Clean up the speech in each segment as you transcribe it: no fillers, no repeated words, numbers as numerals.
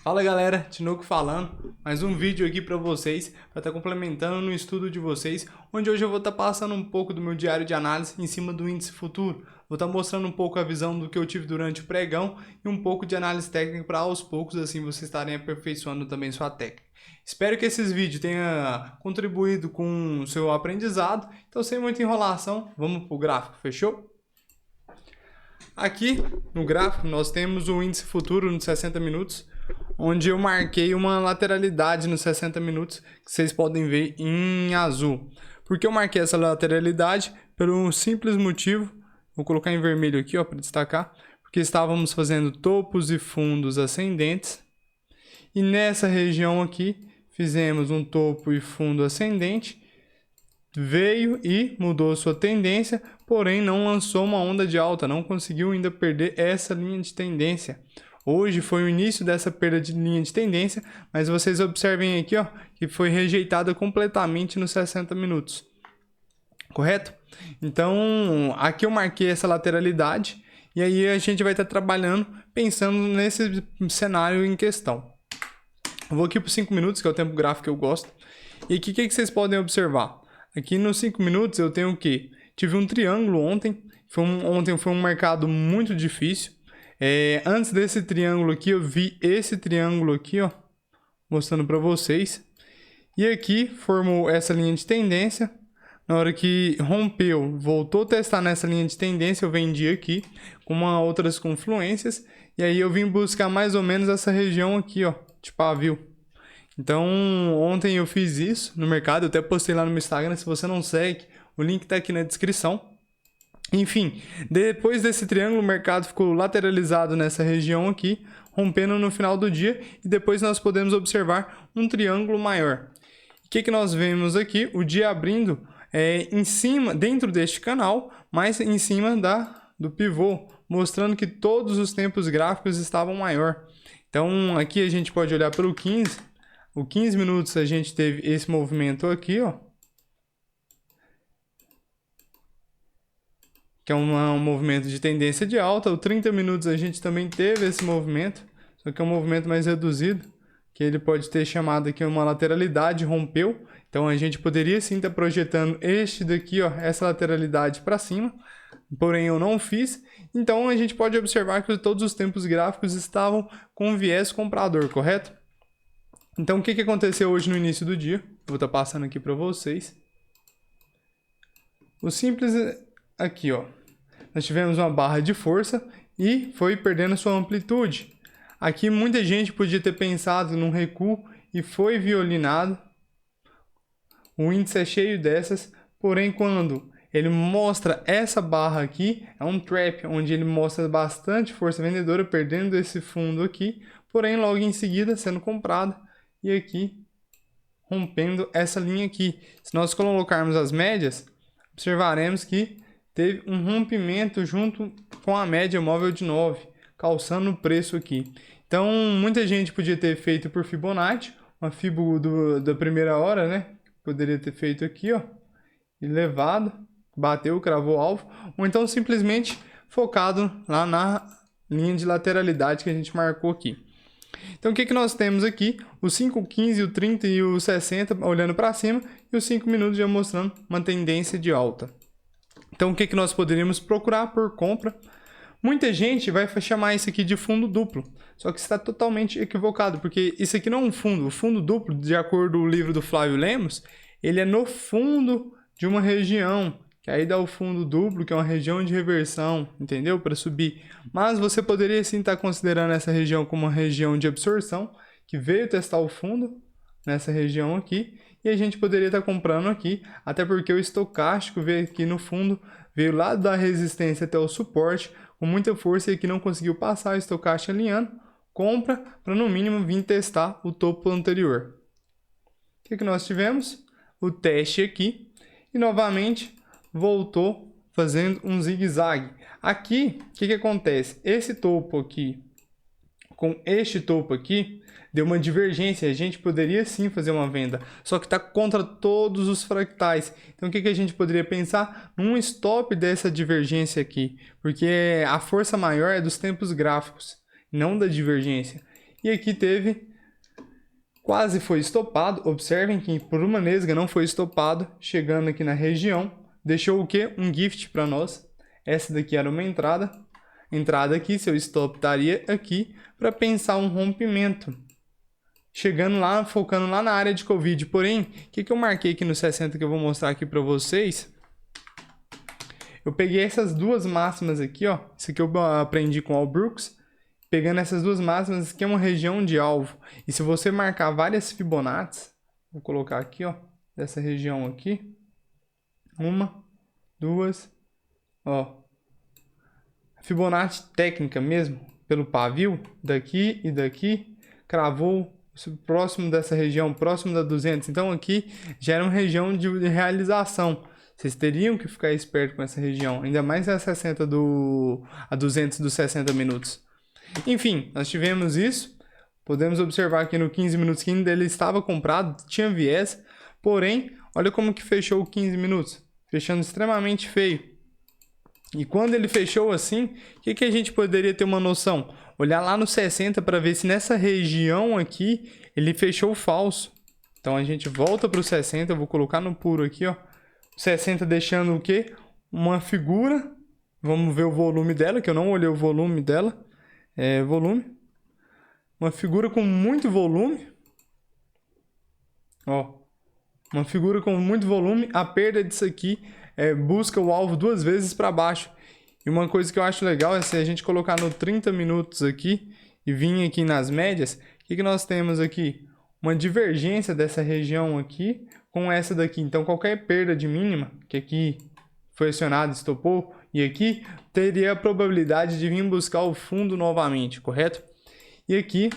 Fala galera, Tinoco falando, mais um vídeo aqui para vocês, para estar complementando no estudo de vocês, onde hoje eu vou estar passando um pouco do meu diário de análise em cima do índice futuro. Vou estar mostrando um pouco a visão do que eu tive durante o pregão e um pouco de análise técnica para aos poucos assim vocês estarem aperfeiçoando também sua técnica. Espero que esses vídeos tenham contribuído com o seu aprendizado, então sem muita enrolação, vamos para o gráfico, fechou? Aqui no gráfico nós temos o índice futuro nos 60 minutos, onde eu marquei uma lateralidade nos 60 minutos, que vocês podem ver em azul. Por que eu marquei essa lateralidade? Pelo um simples motivo, vou colocar em vermelho aqui para destacar, porque estávamos fazendo topos e fundos ascendentes, e nessa região aqui fizemos um topo e fundo ascendente, veio e mudou sua tendência, porém não lançou uma onda de alta, não conseguiu ainda perder essa linha de tendência. Hoje foi o início dessa perda de linha de tendência, mas vocês observem aqui que foi rejeitada completamente nos 60 minutos. Correto? Então, aqui eu marquei essa lateralidade e aí a gente vai estar trabalhando pensando nesse cenário em questão. Eu vou aqui para os 5 minutos, que é o tempo gráfico que eu gosto. E aqui o que vocês podem observar? Aqui nos 5 minutos eu tenho o quê? Tive um triângulo ontem. Ontem foi um mercado muito difícil. Antes desse triângulo aqui, eu vi esse triângulo aqui, mostrando para vocês. E aqui formou essa linha de tendência. Na hora que rompeu, voltou a testar nessa linha de tendência, eu vendi aqui com outras confluências. E aí eu vim buscar mais ou menos essa região aqui, de pavio. Então, ontem eu fiz isso no mercado, eu até postei lá no meu Instagram, se você não segue, o link está aqui na descrição. Enfim, depois desse triângulo, o mercado ficou lateralizado nessa região aqui, rompendo no final do dia, e depois nós podemos observar um triângulo maior. O que nós vemos aqui? O dia abrindo em cima, dentro deste canal, mas em cima do pivô, mostrando que todos os tempos gráficos estavam maior. Então, aqui a gente pode olhar para o 15. O 15 minutos a gente teve esse movimento aqui, que é um movimento de tendência de alta. O 30 minutos a gente também teve esse movimento, só que é um movimento mais reduzido, que ele pode ter chamado aqui uma lateralidade, rompeu. Então a gente poderia sim estar projetando este daqui, essa lateralidade para cima, porém eu não fiz. Então a gente pode observar que todos os tempos gráficos estavam com viés comprador, correto? Então o que aconteceu hoje no início do dia? Vou estar passando aqui para vocês. O simples aqui, nós tivemos uma barra de força e foi perdendo sua amplitude. Aqui muita gente podia ter pensado num recuo e foi violinado. O índice é cheio dessas, porém quando ele mostra essa barra aqui, é um trap, onde ele mostra bastante força vendedora, perdendo esse fundo aqui, porém logo em seguida sendo comprada e aqui rompendo essa linha aqui. Se nós colocarmos as médias, observaremos que teve um rompimento junto com a média móvel de 9, calçando o preço aqui. Então, muita gente podia ter feito por Fibonacci, uma Fibo da primeira hora, né? Poderia ter feito aqui, e levado, bateu, cravou alvo, ou então simplesmente focado lá na linha de lateralidade que a gente marcou aqui. Então, o que nós temos aqui? O 5, o 15, o 30 e o 60 olhando para cima e os 5 minutos já mostrando uma tendência de alta. Então, o que nós poderíamos procurar por compra? Muita gente vai chamar isso aqui de fundo duplo, só que está totalmente equivocado, porque isso aqui não é um fundo. O fundo duplo, de acordo com o livro do Flávio Lemos, ele é no fundo de uma região, que aí dá o fundo duplo, que é uma região de reversão, entendeu? Para subir. Mas você poderia sim estar considerando essa região como uma região de absorção, que veio testar o fundo nessa região aqui, e a gente poderia estar comprando aqui, até porque o estocástico veio aqui no fundo, veio lá da resistência até o suporte, com muita força e aqui não conseguiu passar o estocástico alinhando, compra para no mínimo vir testar o topo anterior. O que nós tivemos? O teste aqui, e novamente voltou fazendo um zigue-zague. Aqui, o que acontece? Esse topo aqui com este topo aqui, deu uma divergência. A gente poderia sim fazer uma venda, só que está contra todos os fractais. Então o que a gente poderia pensar? Num stop dessa divergência aqui, porque a força maior é dos tempos gráficos, não da divergência. E aqui teve, quase foi estopado. Observem que por uma nesga não foi estopado, chegando aqui na região. Deixou o quê? Um gift para nós. Essa daqui era uma entrada. Entrada aqui, seu stop estaria aqui para pensar um rompimento. Chegando lá, focando lá na área de Covid. Porém, o que eu marquei aqui no 60 que eu vou mostrar aqui para vocês? Eu peguei essas duas máximas aqui, ó. Isso aqui eu aprendi com o Al Brooks. Pegando essas duas máximas, isso aqui é uma região de alvo. E se você marcar várias Fibonacci, vou colocar aqui, ó, dessa região aqui. Uma, duas, ó. Fibonacci técnica mesmo, pelo pavio, daqui e daqui, cravou próximo dessa região, próximo da 200. Então aqui já era uma região de realização. Vocês teriam que ficar esperto com essa região, ainda mais a 60 a 200 dos 60 minutos. Enfim, nós tivemos isso. Podemos observar aqui no 15 minutos que ainda ele estava comprado, tinha viés. Porém, olha como que fechou o 15 minutos. Fechando extremamente feio. E quando ele fechou assim, o que a gente poderia ter uma noção? Olhar lá no 60 para ver se nessa região aqui ele fechou falso. Então a gente volta para o 60, eu vou colocar no puro aqui, ó. 60 deixando o quê? Uma figura. Vamos ver o volume dela, que eu não olhei o volume dela. Volume. Uma figura com muito volume. Ó. Uma figura com muito volume. A perda disso aqui busca o alvo duas vezes para baixo. E uma coisa que eu acho legal é se a gente colocar no 30 minutos aqui e vir aqui nas médias, o que nós temos aqui? Uma divergência dessa região aqui com essa daqui. Então, qualquer perda de mínima, que aqui foi acionado, estopou, e aqui teria a probabilidade de vir buscar o fundo novamente, correto? E aqui,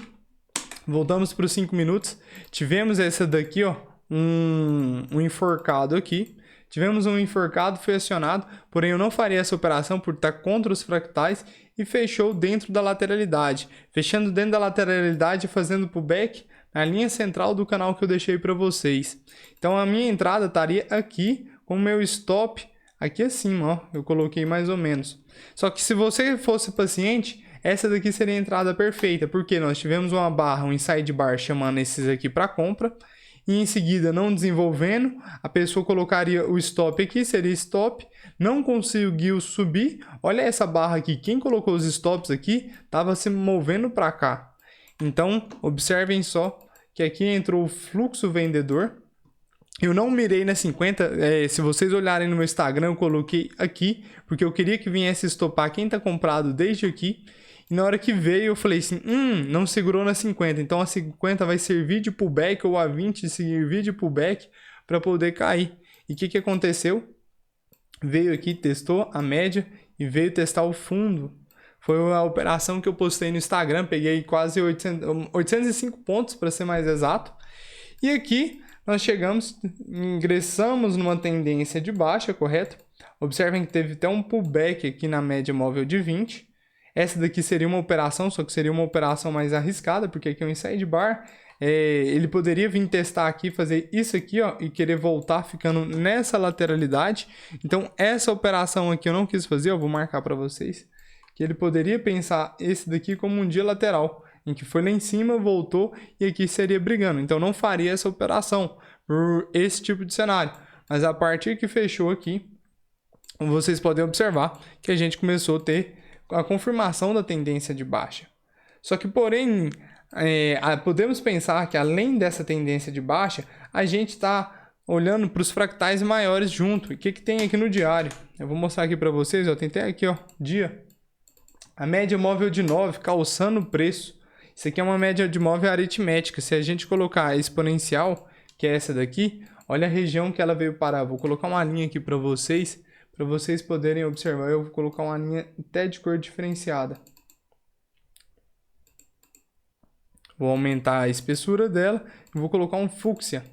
voltamos para os 5 minutos, tivemos essa daqui, ó, um enforcado aqui. Tivemos um enforcado, foi acionado, porém eu não faria essa operação por estar contra os fractais e fechou dentro da lateralidade. Fechando dentro da lateralidade, fazendo pullback na linha central do canal que eu deixei para vocês. Então a minha entrada estaria aqui com o meu stop aqui acima, ó, eu coloquei mais ou menos. Só que se você fosse paciente, essa daqui seria a entrada perfeita, porque nós tivemos uma barra, um inside bar chamando esses aqui para compra. E em seguida, não desenvolvendo, a pessoa colocaria o stop aqui, seria stop, não conseguiu subir. Olha essa barra aqui, quem colocou os stops aqui estava se movendo para cá. Então, observem só que aqui entrou o fluxo vendedor. Eu não mirei na 50, se vocês olharem no meu Instagram, eu coloquei aqui, porque eu queria que viesse estopar quem está comprado desde aqui. E na hora que veio, eu falei assim, não segurou na 50. Então a 50 vai servir de pullback ou a 20 servir de pullback para poder cair. E o que aconteceu? Veio aqui, testou a média e veio testar o fundo. Foi a operação que eu postei no Instagram. Peguei quase 805 pontos para ser mais exato. E aqui nós ingressamos numa tendência de baixa, correto? Observem que teve até um pullback aqui na média móvel de 20. Essa daqui seria uma operação, só que seria uma operação mais arriscada, porque aqui é um inside bar. Ele poderia vir testar aqui, fazer isso aqui, ó, e querer voltar ficando nessa lateralidade. Então, essa operação aqui eu não quis fazer, eu vou marcar para vocês. Que ele poderia pensar esse daqui como um dia lateral, em que foi lá em cima, voltou e aqui seria brigando. Então, não faria essa operação por esse tipo de cenário. Mas a partir que fechou aqui, vocês podem observar que a gente começou a ter a confirmação da tendência de baixa. Só que, porém, podemos pensar que além dessa tendência de baixa, a gente está olhando para os fractais maiores junto. E o que tem aqui no diário? Eu vou mostrar aqui para vocês, ó, tem até aqui, ó, dia. A média móvel de 9 calçando o preço. Isso aqui é uma média de móvel aritmética. Se a gente colocar a exponencial, que é essa daqui, olha a região que ela veio parar. Vou colocar uma linha aqui para vocês poderem observar. Eu vou colocar uma linha até de cor diferenciada. Vou aumentar a espessura dela e vou colocar um fúcsia.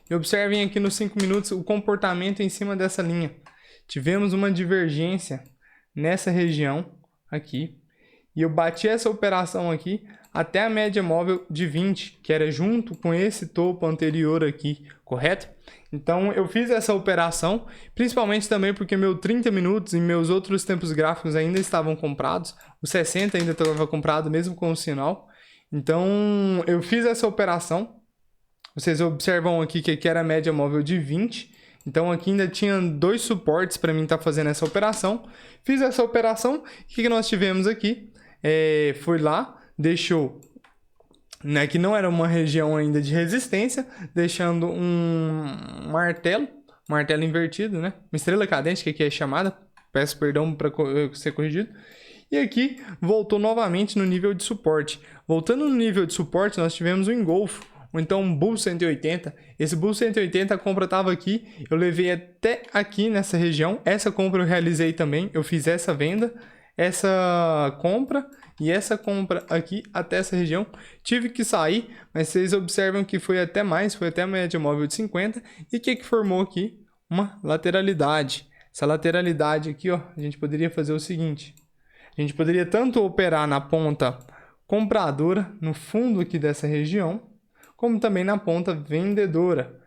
E observem aqui nos 5 minutos o comportamento em cima dessa linha. Tivemos uma divergência nessa região aqui. E eu bati essa operação aqui até a média móvel de 20, que era junto com esse topo anterior aqui, correto? Então eu fiz essa operação, principalmente também porque meu 30 minutos e meus outros tempos gráficos ainda estavam comprados. O 60 ainda estava comprado mesmo com o sinal. Então, eu fiz essa operação. Vocês observam aqui que aqui era a média móvel de 20. Então, aqui ainda tinha 2 suportes para mim estar fazendo essa operação. Fiz essa operação. O que nós tivemos aqui? Foi lá, deixou, né, que não era uma região ainda de resistência, deixando um martelo invertido, né? Uma estrela cadente, que aqui é chamada. Peço perdão para ser corrigido. E aqui voltou novamente no nível de suporte. Voltando no nível de suporte, nós tivemos um engolfo, ou então um Bull 180. Esse Bull 180, a compra estava aqui, eu levei até aqui nessa região. Essa compra eu realizei também, eu fiz essa venda, essa compra e essa compra aqui até essa região. Tive que sair, mas vocês observam que foi até mais, foi até a média móvel de 50. E o que formou aqui? Uma lateralidade. Essa lateralidade aqui, ó, a gente poderia fazer o seguinte. A gente poderia tanto operar na ponta compradora, no fundo aqui dessa região, como também na ponta vendedora,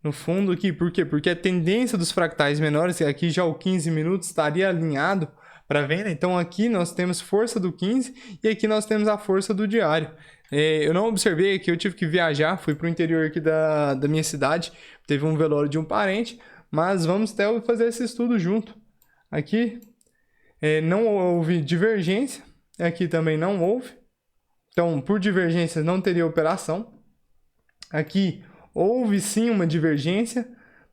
no fundo aqui. Por quê? Porque a tendência dos fractais menores, aqui já o 15 minutos estaria alinhado para venda. Então aqui nós temos força do 15 e aqui nós temos a força do diário. Eu não observei aqui, eu tive que viajar, fui para o interior aqui da minha cidade, teve um velório de um parente, mas vamos até fazer esse estudo junto. Aqui não houve divergência, aqui também não houve. Então, por divergência não teria operação. Aqui houve sim uma divergência,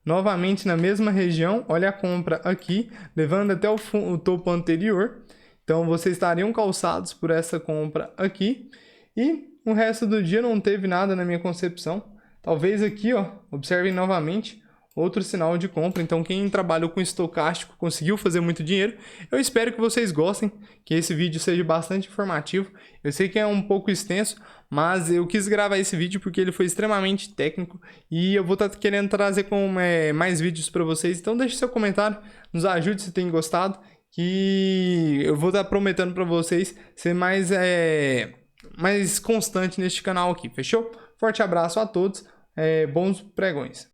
novamente na mesma região. Olha a compra aqui, levando até o topo anterior. Então, vocês estariam calçados por essa compra aqui. E o resto do dia não teve nada na minha concepção. Talvez aqui, ó, observem novamente, outro sinal de compra. Então, quem trabalhou com estocástico conseguiu fazer muito dinheiro. Eu espero que vocês gostem, que esse vídeo seja bastante informativo. Eu sei que é um pouco extenso, mas eu quis gravar esse vídeo porque ele foi extremamente técnico e eu vou estar querendo trazer mais vídeos para vocês. Então, deixe seu comentário, nos ajude se tem gostado, que eu vou estar prometendo para vocês ser mais constante neste canal aqui, fechou? Forte abraço a todos, bons pregões!